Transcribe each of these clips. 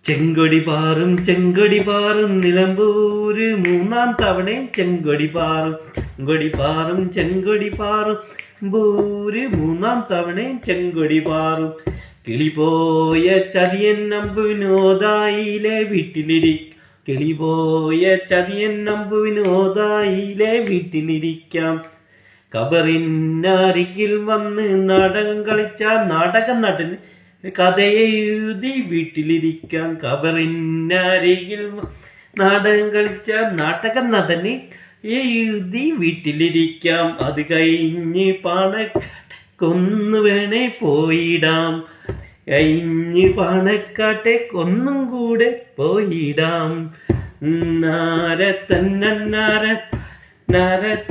ചെങ്കൊടി പാറും നിലമ്പൂര് മൂന്നാം തവണയും ചെങ്കൊടി പാറും ബൂര് മൂന്നാം തവണയും ചെങ്കൊടി പാറും. കിളിപോയ ചതിയൻ നമ്പുവിനോദായിലെ വീട്ടിലിരിക്കാം. കബറിനരികിൽ വന്ന് നാടകം കളിച്ച നാടകം നടന് കഥയെഴുതി വീട്ടിലിരിക്കാം. കബറിനരികിൽ നാടകം കളിച്ച നാടകം നടന് എഴുതി വീട്ടിലിരിക്കാം. അത് കഴിഞ്ഞ് പാണക്കൊന്നു വേണേ പോയിടാം. പാണക്കാട്ടേക്കൊന്നും കൂടെ പോയിടാം.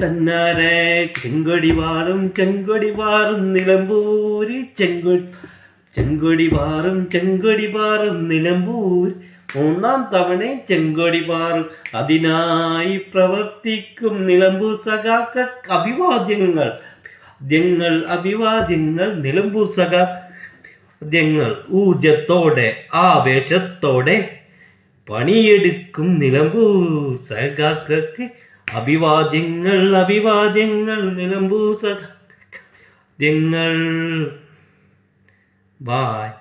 തന്നാരെ ചെങ്കൊടി പാറും നിലമ്പൂര് ചെങ്കൊടി പാറും നിലമ്പൂർ മൂന്നാം തവണ ചെങ്കൊടി പാറും. അതിനായി പ്രവർത്തിക്കും നിലമ്പൂർ സഖാക്കൾക്ക് അഭിവാദ്യങ്ങൾ നിലമ്പൂർ സഖാക്കൾ ഊർജത്തോടെ ആവേശത്തോടെ പണിയെടുക്കും നിലമ്പൂർ സഖാക്കൾക്ക് അഭിവാദ്യങ്ങൾ നിലമ്പൂർ സഖാക്കൾ. ബായ്.